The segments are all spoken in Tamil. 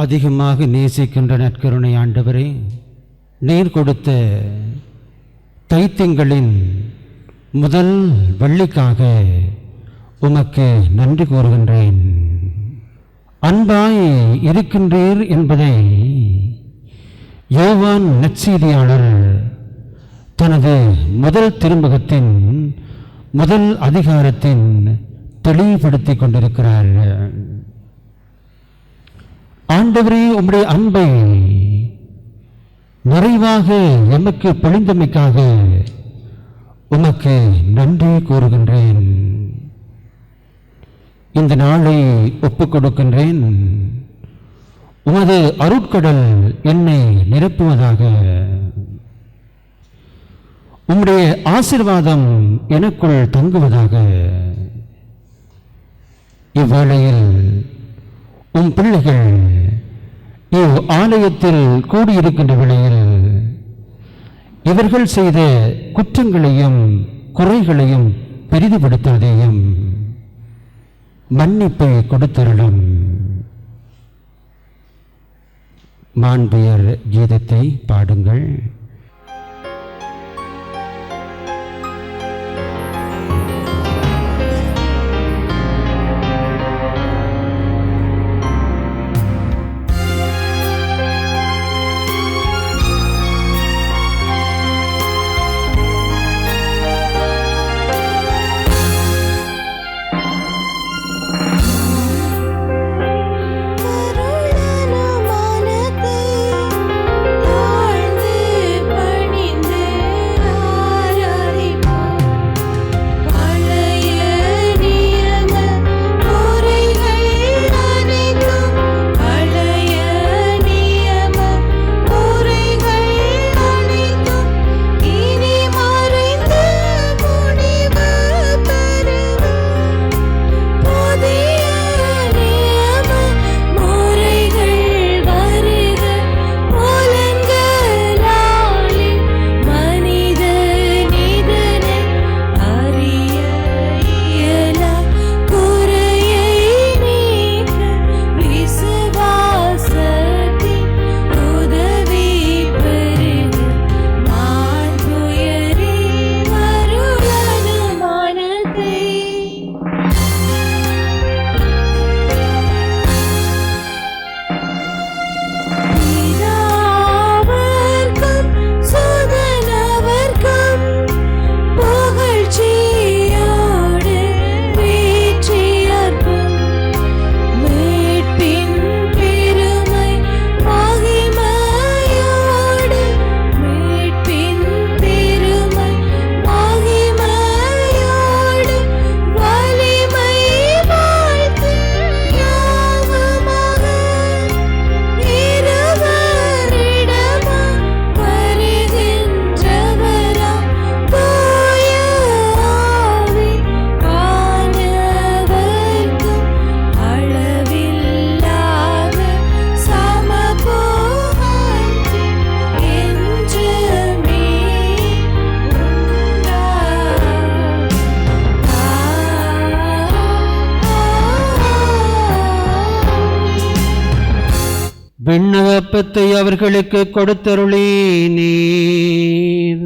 அதிகமாக நேசிக்கின்ற நற்கருணை ஆண்டவரே, நீர் கொடுத்த தைத்தியங்களின் முதல் வெள்ளிக்காக உமக்கு நன்றி கூறுகின்றேன். அன்பாய் இருக்கின்றீர் என்பதை யோவான் நற்செய்தியாளர் தனது முதல் திருமுகத்தின் முதல் அதிகாரத்தின் தெளிவுபடுத்திக் கொண்டிருக்கிறார். ஆண்டவரே, உம்முடைய அன்பை நிறைவாக எமக்கு பொழிந்தமைக்காக உமக்கு நன்றி கூறுகின்றேன். இந்த நாளை ஒப்புக் கொடுக்கின்றேன். உமது அருட்கடல் என்னை நிரப்புவதாக. உம்முடைய ஆசீர்வாதம் எனக்குள் தங்குவதாக. இவ்வேளையில் உம் பிள்ளைகள் ஆலயத்தில் கூடியிருக்கின்ற வேளையில் இவர்கள் செய்த குற்றங்களையும் குறைகளையும் பெரிதுபடுத்தாதேயும் மன்னிப்பை கொடுத்தருளும். மாண்புயர் கீதத்தை பாடுங்கள். விண்ணப்பத்தை அவர்களுக்கு கொடுத்தருளே நீர்.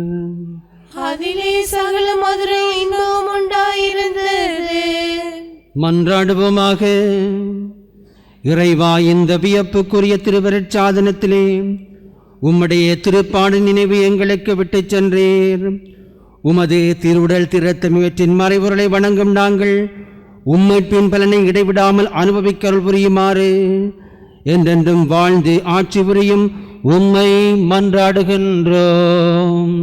அதிலே சகல மதுரை இன்பம் உண்டாயிருந்தது. மன்றாடுவோமாக. இறைவா, இந்த வியப்புக்குரிய திருவருட்சாதனத்திலே உம்முடைய திருப்பாடு நினைவு எங்களுக்கு விட்டு சென்றீர். உமது திருவுடல் திரத்தம் இவற்றின் மறைபொருளை வணங்கும் நாங்கள் உம்மைப்பின் பலனை இடைவிடாமல் அனுபவிக்கருள் புரியுமாறு என்றென்றும் வாழ்ந்து ஆட்சி புரியும் உம்மை மன்றாடுகின்றோம்.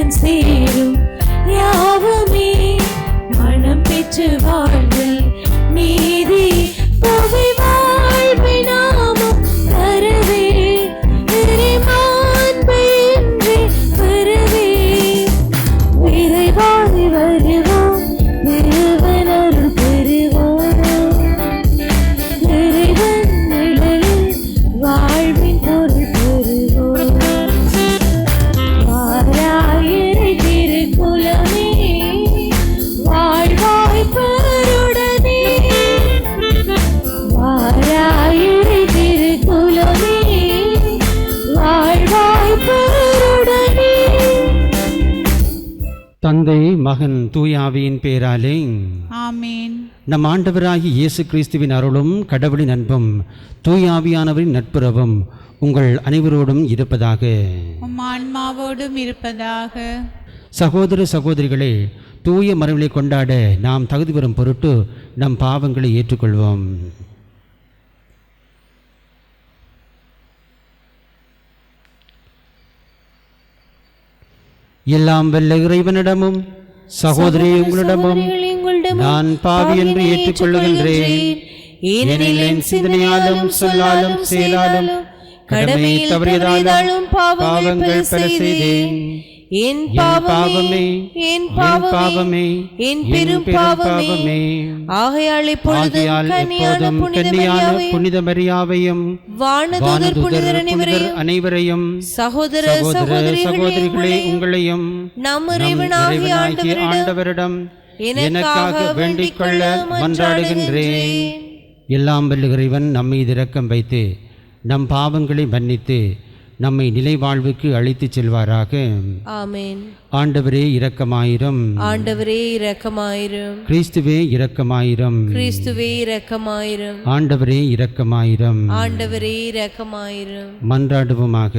இறைவன் சேரும் யாவுமே மனம் பெற்று வாழ்வில் நீதி புவி வாழ்வை நாமும் தரவே இறைமாண்பை என்றே பெறவே விரைவாய் வருவோம் இறைவன் அருள் பெறுவோம் இறைவன் நிலையில் வாழ்வின் பொருள் பெறுவோம் வாராயிரை திருக்குலமே வாழ்வாய் பெருடனே வாராயிரை திருக்குலமே வாழ்வாய் பெருடனே. தந்தை மகன் தூயாவியின் பேராலே ஆமேன். நம் ஆண்டவராகிய இயேசு கிறிஸ்துவின் அருளும் கடவுளின் அன்பும் தூயாவியானவரின் நட்புறவும் உங்கள் அனைவரோடும் இருப்பதாக. உம் ஆன்மாவோடும் இருப்பதாக. சகோதர சகோதரிகளே, தூய மறைகளை கொண்டாட நாம் தகுதி பெறும் பொருட்டு நம் பாவங்களை ஏற்றுக்கொள்வோம். எல்லாம் வல்ல இறைவனிடமும் சகோதரி உங்களிடமும் நான் பாவி என்று ஏற்றுக்கொள்ளுகின்றேன். ஏனெனில் என் சிந்தனையாலும் சொல்லாலும் செயலாலும் கடமை தவறியதாலும் பாவங்கள் பல செய்தேன். என் பாவமே என் பாவமே என் பெரும் பாவமே. ஆகையால் ஆகையால் எப்போதும் கன்னியான புனித மரியாவையும் வானதூதர் புனிதர் அனைவரையும் சகோதர சகோதரிகளே உங்களையும் நம் இறைவனாகிய ஆண்டவரிடம் எனக்காக வேண்டிக் கொள்ள மன்றாடுகின்றேன். எல்லாம் வல்ல இறைவன் நம்மை இரக்கம் வைத்து நம் பாவங்களை மன்னித்து நம்மை நிலை வாழ்வுக்கு அழைத்துச் செல்வாராக. ஆமென். ஆண்டவரே இரக்கமாயிரும். ஆண்டவரே இரக்கமாயிரும். கிறிஸ்துவே இரக்கமாயிரும். கிறிஸ்துவே இரக்கமாயிரும். ஆண்டவரே இரக்கமாயிரும். ஆண்டவரே இரக்கமாயிரும். மன்றாடுவோமாக.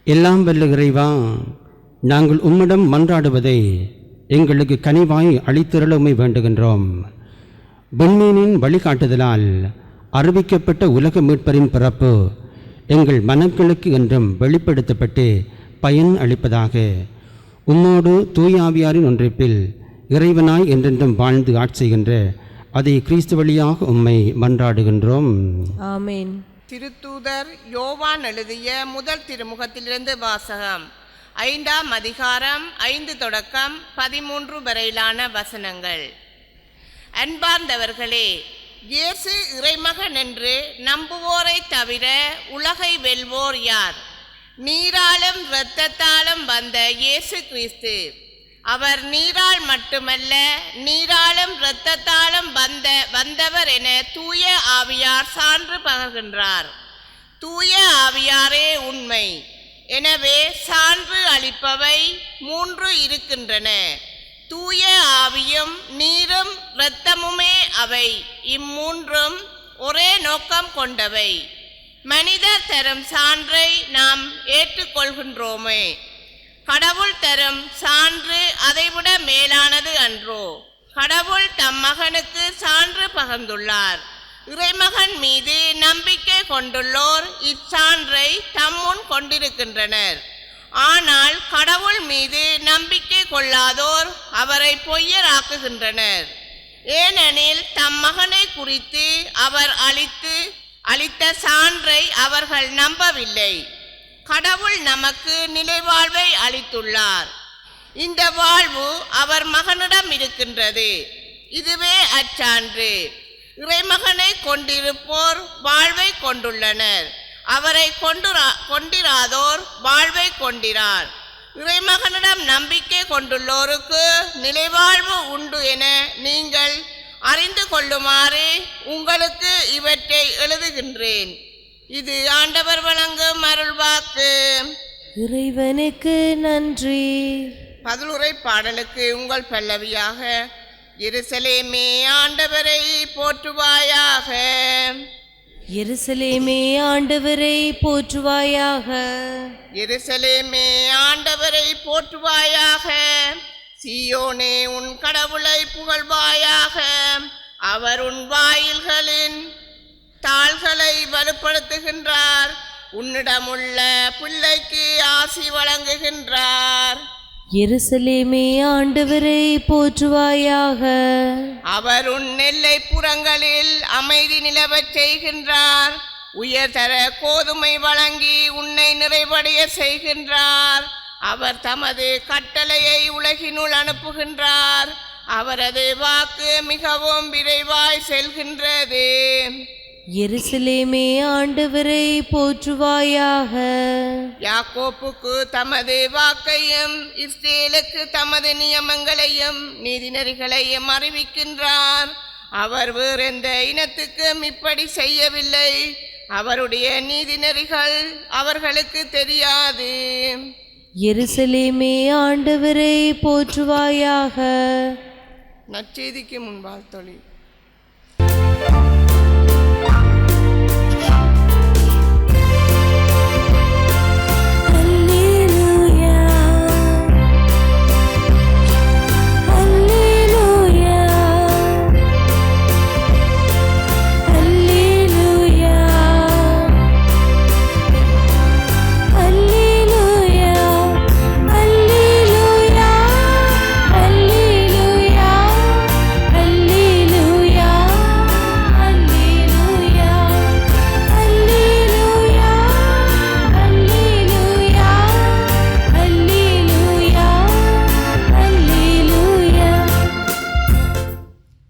எல்லாம் வல்ல இறைவா, நாங்கள் உம்மிடம் மன்றாடுவதை எங்களுக்கு கனிவாய் அளித்திருள உம்மை வேண்டுகின்றோம். விண்மீனின் வழிகாட்டுதலால் அறிவிக்கப்பட்ட உலக மீட்பரின் பிறப்பு எங்கள் மனங்களுக்கு என்றும் வெளிப்படுத்தப்பட்டு பயன் அளிப்பதாக. உம்மோடு தூயாவியாரின் ஒன்றிப்பில் இறைவனாய் என்றென்றும் வாழ்ந்து ஆட்சிகின்ற அதை கிறிஸ்து வழியாக உம்மை மன்றாடுகின்றோம். ஆமென். திருத்தூதர் யோவான் எழுதிய முதல் திருமுகத்திலிருந்து வாசகம். 5ஆம் அதிகாரம் 5 தொடக்கம் 13 வரையிலான வசனங்கள். அன்பார்ந்தவர்களே, இயேசு இறைமகன் என்று நம்புவோரை தவிர உலகை வெல்வோர் யார்? நீராலும் இரத்தத்தாலும் வந்த இயேசு கிறிஸ்து. அவர் நீரால் மட்டுமல்ல, நீராலும் இரத்தத்தாலும் வந்தவர் என தூய ஆவியார் சான்று பகர்கின்றார். தூய ஆவியாரே உண்மை. எனவே சான்று அளிப்பவை 3 இருக்கின்றன. தூய ஆவியும் நீரும் இரத்தமுமே அவை. இம்மூன்றும் ஒரே நோக்கம் கொண்டவை. மனிதர் தரும் சான்றை நாம் ஏற்றுக்கொள்கின்றோமே. கடவுள் தரும் சான்று அதைவிட மேலானது அன்றோ? கடவுள் தம் மகனுக்கு சான்று பகர்ந்துள்ளார். இறைமகன் மீது நம்பிக்கை கொண்டுள்ளோர் இச்சான்றை தம்முன் கொண்டிருக்கின்றனர். ஆனால் கடவுள் மீது நம்பிக்கை கொள்ளாதோர் அவரை பொய்யராக்குகின்றனர். ஏனெனில் தம் மகனை குறித்து அவர் அளித்த சான்றை அவர்கள் நம்பவில்லை. கடவுள் நமக்கு நிலைவாழ்வை அளித்துள்ளார். இந்த வாழ்வு அவர் மகனிடம் இருக்கின்றது. இதுவே அச்சான்று. இறைமகனை கொண்டிருப்போர் வாழ்வை கொண்டுள்ளனர். அவரை கொண்டிராதோர் வாழ்வை கொண்டிரார். இறைமகனிடம் நம்பிக்கை கொண்டுள்ளோருக்கு நிலைவாழ்வு உண்டு என நீங்கள் அறிந்து கொள்ளுமாறு உங்களுக்கு இவற்றை எழுதுகின்றேன். இது ஆண்டவர் வழங்கும் அருள்வாக்கு. இறைவனுக்கு நன்றி. பதிலுரை பாடலுக்கு உங்கள் பல்லவியாக, எருசலேமே ஆண்டவரை போற்றுவாயாக. எருசலேமே ஆண்டவரை போற்றுவாயாக. எருசலேமே ஆண்டவரை போற்றுவாயாக. சீயோனே உன் கடவுளை புகழ்வாயாக. அவர் உன் வாயில்களின் தாள்களை வலுப்படுத்துகின்றார். உன்னிடமுள்ள பிள்ளைக்கு ஆசி வழங்குகின்றார். எருசலேமே ஆண்டவரை போற்றுவாயாக. அவர் உன் எல்லை புறங்களில் அமைதி நிலவச் செய்கின்றார். உயர்தர கோதுமை வழங்கி உன்னை நிறைவடைய செய்கின்றார். அவர் தமது கட்டளையை உலகினுள் அனுப்புகின்றார். அவரது வாக்கு மிகவும் விரைவாய் செல்கின்றது. எருசலேமே ஆண்டவரை போற்றுவாயாக. யாக்கோப்புக்கு தமது வாக்கையும் இஸ்ரேலுக்கு தமது நியமங்களையும் நீதிநெறிகளையும் அறிவிக்கின்றார். அவர் வேறெந்த இனத்துக்கும் இப்படி செய்யவில்லை. அவருடைய நீதிநெறிகள் அவர்களுக்கு தெரியாது. எருசலேமே ஆண்டவரை போற்றுவாயாக. நற்செய்திக்கு முன்பால் தொழில்.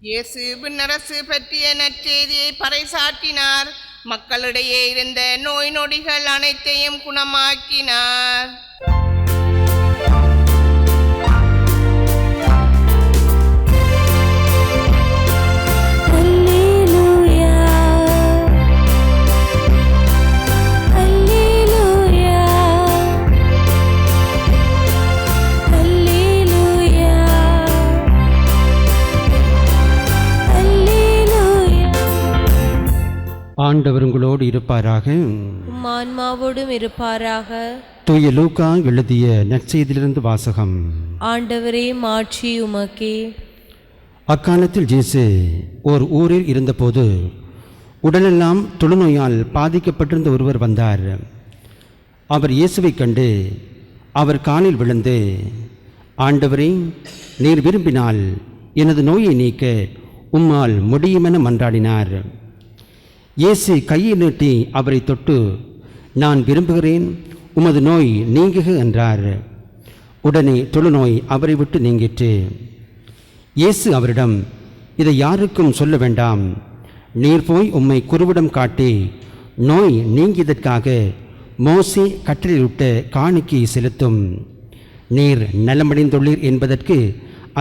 இயேசு விண்ணரசு பற்றிய நற்செய்தியை பறைசாற்றினார். மக்களிடையே இருந்த நோய் நொடிகள் அனைத்தையும் குணமாக்கினார். ஆண்டவர் உங்களோடு இருப்பாராக. உம் ஆன்மாவோடும் இருப்பாராக. தூய லூக்கா எழுதிய நற்செய்தியிலிருந்து வாசகம். ஆண்டவரே மாட்சி உமக்கே. அக்காலத்தில் இயேசு ஓர் ஊரில் இருந்தபோது உடலெல்லாம் தொழுநோயால் பாதிக்கப்பட்டிருந்த ஒருவர் வந்தார். அவர் இயேசுவை கண்டு அவர் காலில் விழுந்து, ஆண்டவரே, நீர் விரும்பினால் எனது நோயை நீக்க உம்மால் முடியுமென மன்றாடினார். இயேசு கையை நீட்டி அவரை தொட்டு, நான் விரும்புகிறேன், உமது நோய் நீங்குக என்றார். உடனே தொழுநோய் அவரை விட்டு நீங்கிற்று. இயேசு அவரிடம், இதை யாருக்கும் சொல்ல வேண்டாம். நீர் போய் உம்மை குருவிடம் காட்டி நோய் நீங்கியதற்காக மோசே கட்டளையிட்ட காணிக்கை செலுத்தும். நீர் நலமடைந்துள்ளீர் என்பதற்கு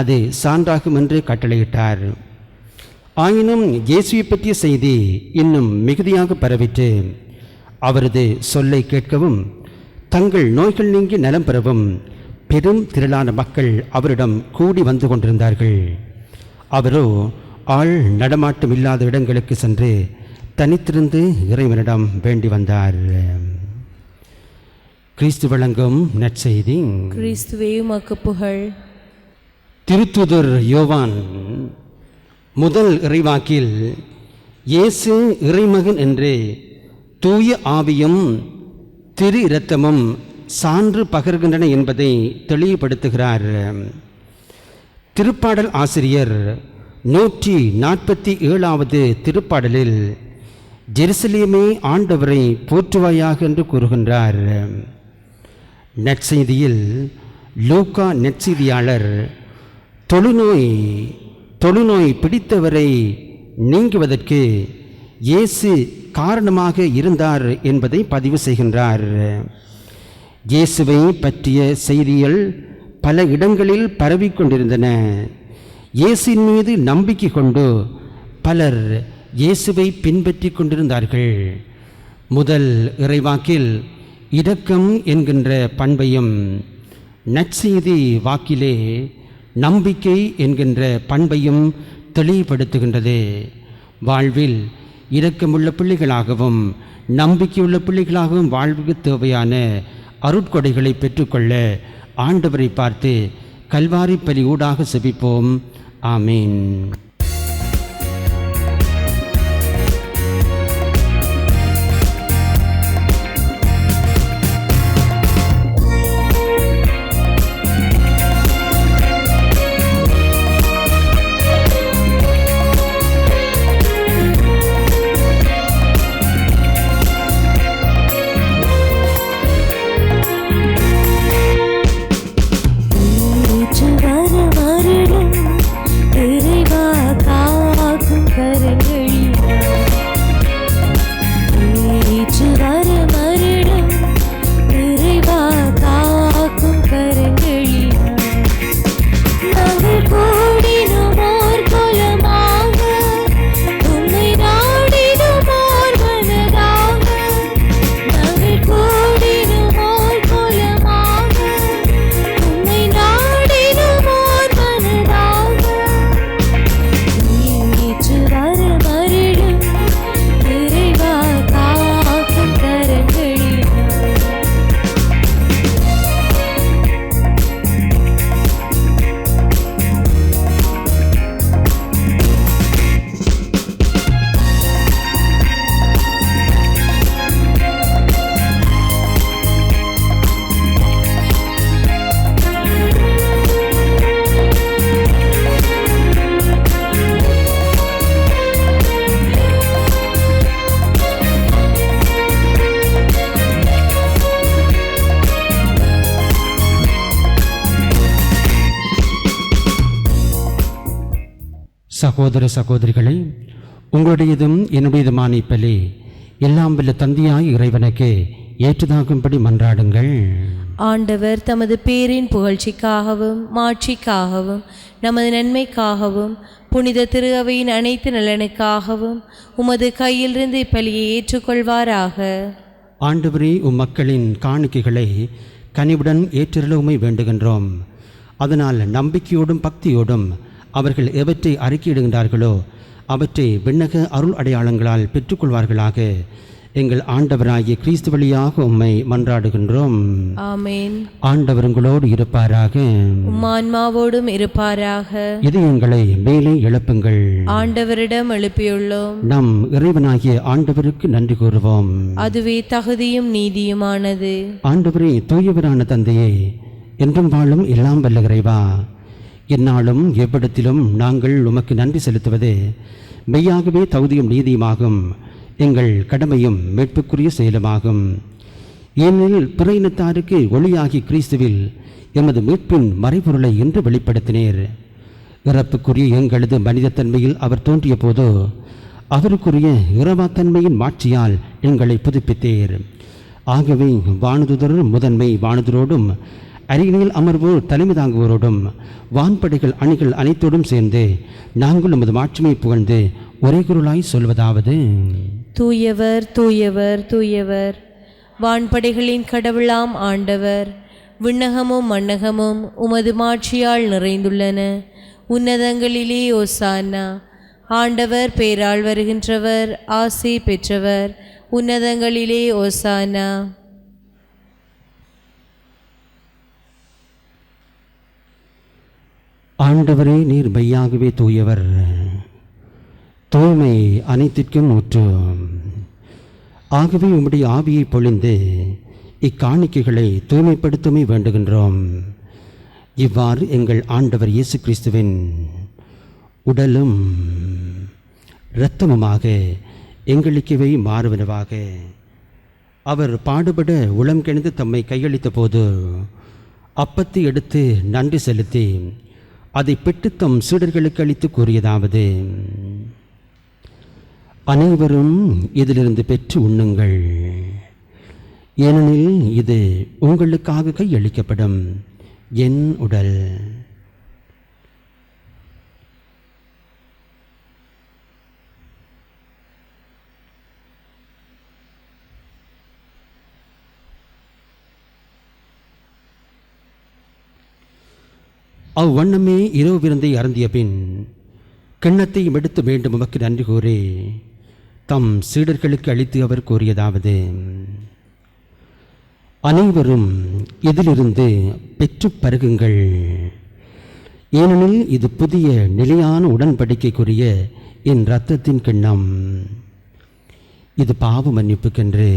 அது சான்றாகும் என்று கட்டளையிட்டார். ஆயினும் இயேசுவை பற்றிய செய்தி இன்னும் மிகுதியாக பரவிற்று. அவரது சொல்லை கேட்கவும் தங்கள் நோய்கள் நீங்கி நலம் பெறவும் பெரும் திரளான மக்கள் அவரிடம் கூடி வந்து கொண்டிருந்தார்கள். அவரோ ஆள் நடமாட்டம் இல்லாத இடங்களுக்கு சென்று தனித்திருந்து இறைவனிடம் வேண்டி வந்தார். கிறிஸ்து வழங்கும் நற்செய்தி. கிறிஸ்துவே உமக்கு புகழ். திருத்தூதர் யோவான் முதல் இறைவாக்கில் இயேசு இறைமகன் என்று தூய ஆவியும் திரு இரத்தமும் சான்று பகர்கின்றன என்பதை தெளிவுபடுத்துகிறார். திருப்பாடல் ஆசிரியர் 147வது திருப்பாடலில் ஜெருசலேமே ஆண்டவரை போற்றுவாயாக என்று கூறுகின்றார். நற்செய்தியில் லூக்கா நற்செய்தியாளர் தொழுநோய் பிடித்தவரை நீங்குவதற்கு இயேசு காரணமாக இருந்தார் என்பதை பதிவு செய்கின்றார். இயேசுவை பற்றிய செய்திகள் பல இடங்களில் பரவிக்கொண்டிருந்தன. இயேசுவின் மீது நம்பிக்கை கொண்டு பலர் இயேசுவை பின்பற்றி கொண்டிருந்தார்கள். முதல் இறைவாக்கில் இரக்கம் என்கின்ற பண்பையும், நற்செய்தி வாக்கிலே நம்பிக்கை என்கின்ற பண்பையும் தெளிவுபடுத்துகின்றது. வாழ்வில் இரக்கமுள்ள பிள்ளைகளாகவும் நம்பிக்கையுள்ள பிள்ளைகளாகவும் வாழ்வுக்கு தேவையான அருட்கொடைகளை பெற்றுக்கொள்ள ஆண்டவரை பார்த்து கல்வாரி பலி ஊடாக செபிப்போம். ஆமீன். சகோதர சகோதரிகளை, உங்களுடையதும் என்னுடையதுமான இப்பலி எல்லாம் வல்ல தந்தையாய் இறைவனுக்கு ஏற்றதாகும்படி மன்றாடுங்கள். ஆண்டவர் தமது பேரின் புகழ்ச்சிக்காகவும் மாட்சிக்காகவும் நமது நன்மைக்காகவும் புனித திரு அவையின் அனைத்து நலனுக்காகவும் உமது கையிலிருந்து இப்பலியை ஏற்றுக்கொள்வாராக. ஆண்டவரே, மக்களின் காணிக்கைகளை கனிவுடன் ஏற்றருளவுமை வேண்டுகின்றோம். அதனால் நம்பிக்கையோடும் பக்தியோடும் அவர்கள் எவற்றை அறிக்கையிடுகின்றார்களோ அவற்றை விண்ணக அருள் அடையாளங்களால் பெற்றுக்கொள்வார்களாக. எங்கள் ஆண்டவராகிய கிறிஸ்து வழியாக உம்மை மன்றாடுகின்றோம். ஆமென். ஆண்டவர் உங்களோடு இருப்பாராக. ஆன்மாவோடும் இருப்பாராக. இதயங்களை மேலே எழுப்புங்கள். ஆண்டவரிடம் எழுப்பியுள்ளோம். நம் இறைவனாகிய ஆண்டவருக்கு நன்றி கூறுவோம். அதுவே தகுதியும் நீதியுமானது. ஆண்டவரே, தூயவரான தந்தையே, என்றும் வாழும் எல்லாம் வல்ல இறைவா, எந்நாளும் எவ்விடத்திலும் நாங்கள் உமக்கு நன்றி செலுத்துவது மெய்யாகவே தகுதியும் நீதியுமாகும். எங்கள் கடமையும் மீட்புக்குரிய செயலுமாகும். ஏனெனில் பிற இனத்தாருக்கு ஒளியாகி கிறிஸ்துவில் எமது மீட்பின் மறைபொருளை இன்று வெளிப்படுத்தினீர். இறப்புக்குரிய எங்களது மனிதத்தன்மையில் அவர் தோன்றிய போது அவருக்குரிய இரவாத்தன்மையின் மாட்சியால் எங்களை புதுப்பித்தீர். ஆகவே வானதுதர் முதன்மை வானதுரோடும் அரியணையில் அமர்வோர் தலைமை தாங்குவோரோடும் வான்படைகள் அணிகள் அனைத்தோடும் சேர்ந்து நாங்கள் நமது மாட்சிமை புகழ்ந்து ஒரே குரலாய் சொல்வதாவது: தூயவர் தூயவர் தூயவர், வான்படைகளின் கடவுளாம் ஆண்டவர். விண்ணகமும் மண்ணகமும் உமது மாட்சியால் நிறைந்துள்ளன. உன்னதங்களிலே ஓசானா. ஆண்டவர் பேரால் வருகின்றவர் ஆசி பெற்றவர். உன்னதங்களிலே ஓசானா. ஆண்டவரே, நீர் மெய்யாகவே தூயவர், தூய்மை அனைத்திற்கும் ஊற்று. ஆகவே உம்முடைய ஆவியை பொழிந்து இக்காணிக்கைகளை தூய்மைப்படுத்தவே வேண்டுகின்றோம். இவ்வாறு எங்கள் ஆண்டவர் இயேசு கிறிஸ்துவின் உடலும் இரத்தமுமாக எங்களுக்கவை மாறுவனவாக. அவர் பாடுபட உளம் கிணந்து தம்மை கையளித்த போது அப்பத்தை எடுத்து நன்றி செலுத்தி அதை பெற்று தம் சீடர்களுக்கு அளித்து கூறியதாவது: அனைவரும் இதிலிருந்து பெற்று உண்ணுங்கள், ஏனெனில் இது உங்களுக்காக கையளிக்கப்படும் என் உடல். அவ்வண்ணமே இரவு விருந்தை அருந்திய பின் கிண்ணத்தையும் எடுத்து மீண்டும் உமக்கு நன்றி கூறி தம் சீடர்களுக்கு அளித்து அவர் கூறியதாவது: அனைவரும் இதிலிருந்து பெற்று பருகுங்கள், ஏனெனில் இது புதிய நிலையான உடன்படிக்கைக்குரிய என் இரத்தத்தின் கிண்ணம். இது பாவ மன்னிப்புக்கென்று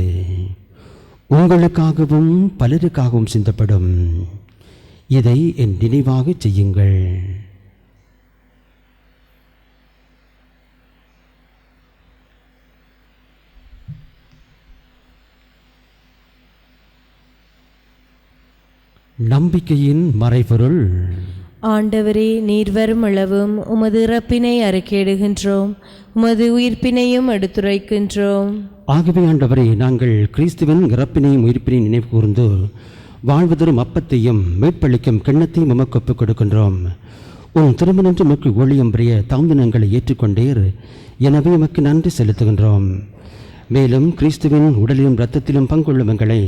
உங்களுக்காகவும் பலருக்காகவும் சிந்தப்படும். இதை என் நினைவாக செய்யுங்கள். நம்பிக்கையின் மறைபொருள். ஆண்டவரே, நீர் வரும் அளவும் உமது இறப்பினை அறிக்கையிடுகின்றோம், உமது உயிர்ப்பினையும் எடுத்துரைக்கின்றோம். ஆகவே ஆண்டவரே, நாங்கள் கிறிஸ்துவின் இறப்பினையும் உயிர்ப்பினையும் நினைவு கூர்ந்து வாழ்வதரும் அப்பத்தையும் மீட்பளிக்கும் கிண்ணத்தையும் உமக்கு ஒப்புக் கொடுக்கின்றோம். உன் திருமணன்று உமக்கு ஊழியம் புரிய தாழ்ந்தினங்களை ஏற்றுக்கொண்டீர். எனவே உமக்கு நன்றி செலுத்துகின்றோம். மேலும் கிறிஸ்துவின் உடலிலும் இரத்தத்திலும் பங்குள்ளும் எங்களை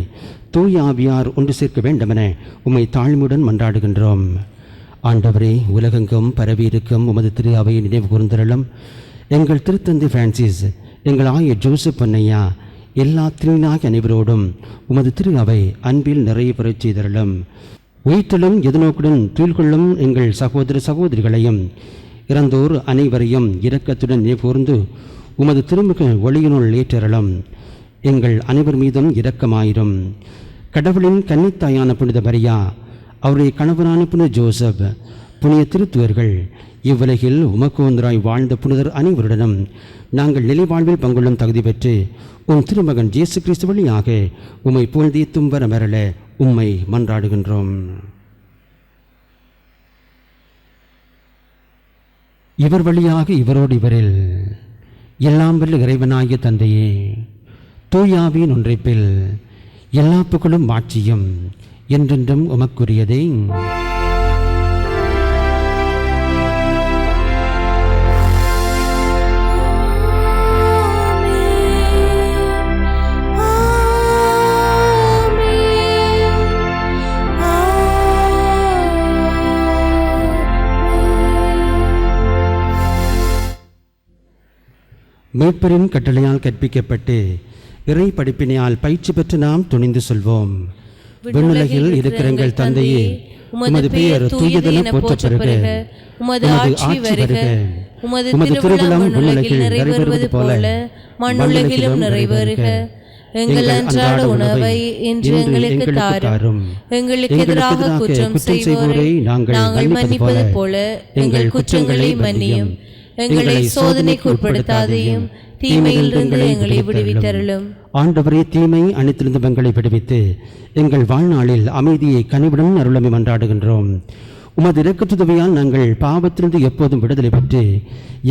தூய ஆவியார் ஒன்று சேர்க்க வேண்டுமென உம்மை தாழ்மையுடன் மன்றாடுகின்றோம். ஆண்டவரே, உலகெங்கும் பரவியிருக்கும் உமது திரு அவையை நினைவு கூர்ந்தருளும். எங்கள் திருத்தந்தை பிரான்சிஸ், எங்கள் ஆயர் ஜோசப் பொன்னையா, எல்லா திருநாக அனைவரோடும் உமது திரு அவை அன்பில் நிறைய பெறச் செய்தருளும். உயிர்த்தலும் எதிர்நோக்குடன் துயில்கொள்ளும் எங்கள் சகோதர சகோதரிகளையும் இறந்தோர் அனைவரையும் இரக்கத்துடன் நினைவுகூர்ந்து உமது திருமுக ஒளியினுள் ஏற்றருளும். எங்கள் அனைவர் மீதும் இரக்கமாயிரும். கடவுளின் கன்னித்தாயான புனித மரியா, அவருடைய கணவரான புனித ஜோசப், புனித திருத்துவர்கள், இவ்வுலகில் உமக்கோந்தராய் வாழ்ந்த புனிதர் அனைவருடனும் நாங்கள் நிலைவாழ்வில் பங்குள்ளும் தகுதி பெற்று உம் திருமகன் இயேசு கிறிஸ்து வழியாக உம்மை புகழ்ந்தீத்தும் வர மரள உம்மை மன்றாடுகின்றோம். இவர் வழியாக இவரோடு இவரில் எல்லாம் வல்ல இறைவனாகிய தந்தையே, தூயாவின் ஒன்றைப்பில் எல்லா புகழும் ஆட்சியும் என்றென்றும் உமக்குரியதே. மீட்பரின் கட்டளையால் கற்பிக்கப்பட்டு இறை படிப்பினையால் பயிற்சி பெற்று நாம் துணிந்து சொல்வோம். விண்ணுலகில் இருக்கிற எங்கள் தந்தையே, உமது பெயர் தூயதென போற்றப் பெறுக. உமது ஆட்சி வருக. உமது திருவிழம் விண்ணுலகில் நிறைவேறுவது போல மண்ணுலகிலும் நிறைவேறுக. எங்கள் அன்றாட உணவை இன்று எங்களுக்கு தாரும். எங்களுக்கு எதிராக குற்றம் செய்வோரை நாங்கள் மன்னிப்பது போல எங்கள் குற்றங்களை மன்னியும். எங்களை சோதனைக்கு உட்படுத்தாதையும் தீமையிலிருந்து எங்களை விடுவித்தருளும். ஆண்டவரே, தீமை அனைத்திலிருந்து எங்களை விடுவித்து எங்கள் வாழ்நாளில் அமைதியை கனிவுடன் அருளமை மன்றாடுகின்றோம். உமது இரக்கத்துதவியால் நாங்கள் பாவத்திலிருந்து எப்போதும் விடுதலை பெற்று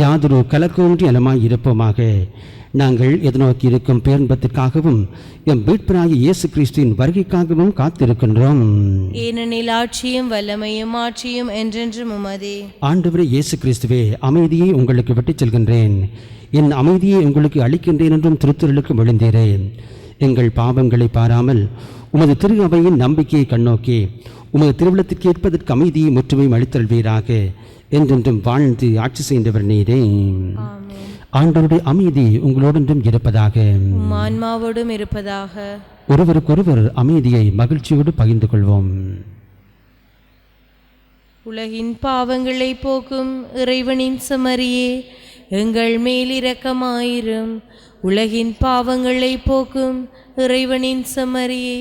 யாதொரு கலக்கமின்றி நலமாய் இருப்போமாக. நாங்கள் எதிர்நோக்கி இருக்கும் பேரின்பத்திற்காகவும் எம் மீட்பராகிய இயேசு கிறிஸ்துவின் வருகைக்காகவும் காத்திருக்கின்றோம். ஏனெனில் ஆட்சியும் வல்லமையும் ஆட்சியும் என்றென்றும் உமதே. ஆண்டவரே இயேசு கிறிஸ்துவே, அமைதியை உங்களுக்கு விட்டுச் செல்கின்றேன், என் அமைதியை உங்களுக்கு அளிக்கின்றேன் என்றும் திருத்துறலுக்கு விழுந்தீரேன். எங்கள் பாவங்களை பாராமல் உமது திரு அவையின் நம்பிக்கையை கண்ணோக்கி உமது திருவிழத்திற்கு ஏற்பதற்கு அமைதியை முற்றுமையும் அளித்தல்வீராக. என்றென்றும் வாழ்ந்து ஆட்சி செய்தவர் நீரே. ஆண்டவருடைய அமைதி உங்களோடென்றும் இருப்பதாக, ஆன்மாவோடும் இருப்பதாக. ஒருவருக்கொருவர் அமைதியை மகிழ்ச்சியோடு பகிர்ந்து கொள்வோம். உலகின் பாவங்களை போக்கும் இறைவனின் செம்மறியே, எங்கள் மேல் இரக்கமாயிரும். உலகின் பாவங்களை போக்கும் இறைவனின் செம்மறியே,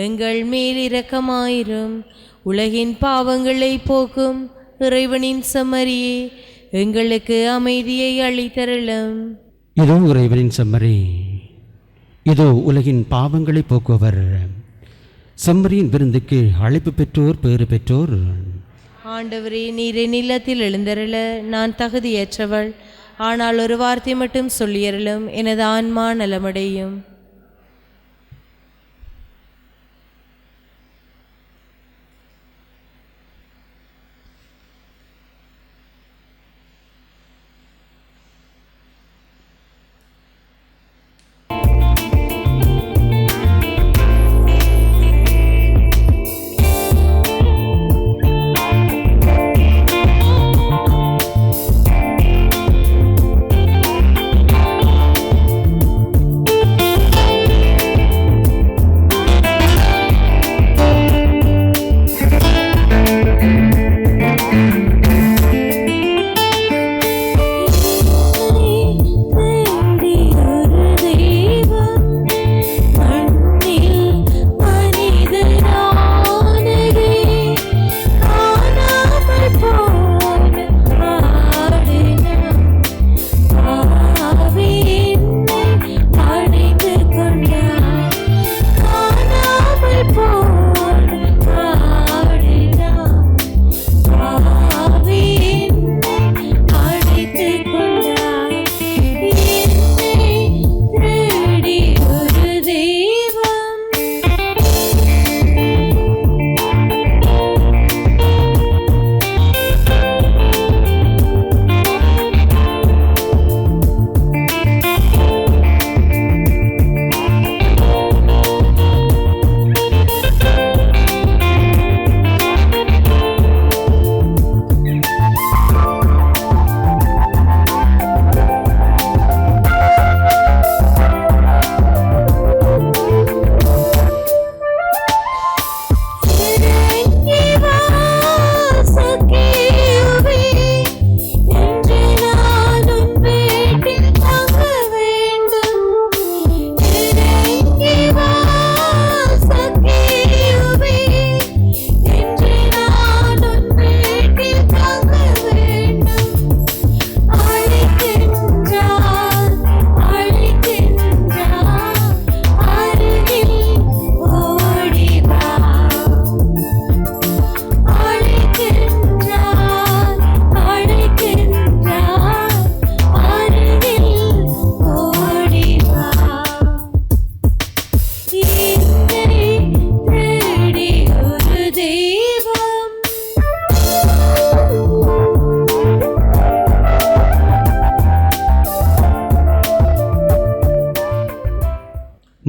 எங்கள் மேல் இரக்கமாயிரும். உலகின் பாவங்களை போக்கும் இறைவனின் செம்மறியே, எங்களுக்கு அமைதியை அளித்தருளும். இதோ இறைவனின் செம்மறி, இதோ உலகின் பாவங்களை போக்குவர். செம்மறியின் விருந்துக்கு அழைப்பு பெற்றோர் பேறு பெற்றோர். ஆண்டவரே, நீரை நிலத்தில் எழுந்தருள நான் தகுதியற்றவள். ஆனால் ஒரு வார்த்தை மட்டும் சொல்லியருளும், எனது ஆன்மா நலமடையும்.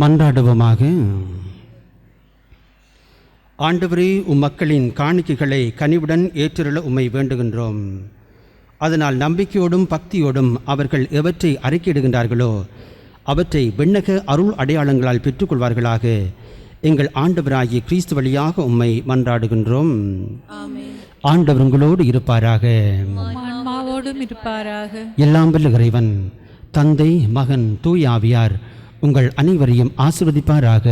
மன்றாடுவோமாக. ஆண்டவரே, மக்களின் காணிக்கைகளை கனிவுடன் ஏற்றுள்ள உம்மை வேண்டுகின்றோம். அதனால் நம்பிக்கையோடும் பக்தியோடும் அவர்கள் எவற்றை அறிக்கையிடுகின்றார்களோ அவற்றை விண்ணக அருள் அடையாளங்களால் பெற்றுக்கொள்வார்களாக. எங்கள் ஆண்டவராகிய கிறிஸ்து வழியாக உம்மை மன்றாடுகின்றோம். ஆண்டவர் உங்களோடு இருப்பாராக. ஆன்மாவோடும் இருப்பாராக. எல்லாம் வல்ல இறைவன் தந்தை, மகன், தூய ஆவியார் உங்கள் அனைவரையும் ஆசீர்வதிப்பாராக.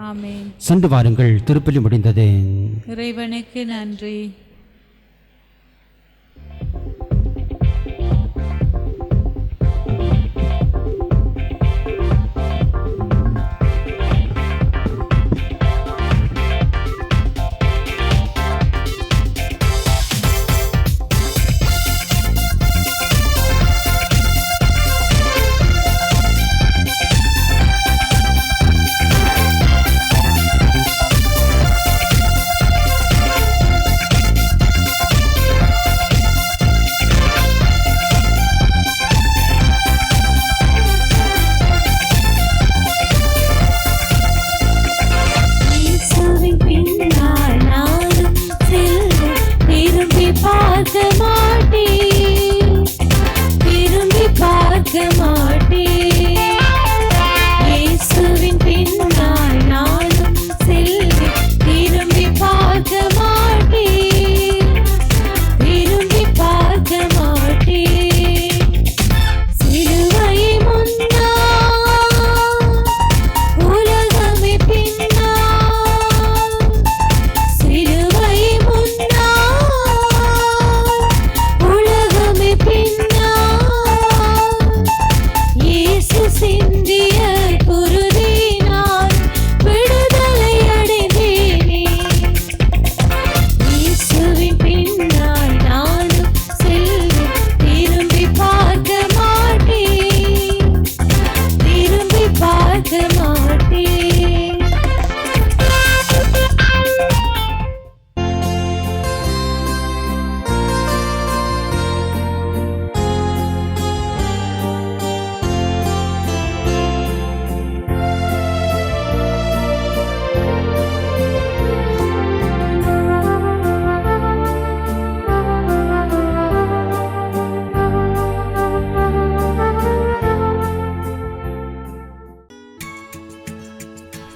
ஆமென். சென்று வாருங்கள், திருப்பலி முடிந்தது. இறைவனுக்கு நன்றி.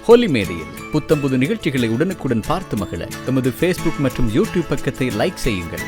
ஹோலி மேடையில் புத்தம்புது நிகழ்ச்சிகளை உடனுக்குடன் பார்த்து மகிழ எமது ஃபேஸ்புக் மற்றும் யூடியூப் பக்கத்தை லைக் செய்யுங்கள்.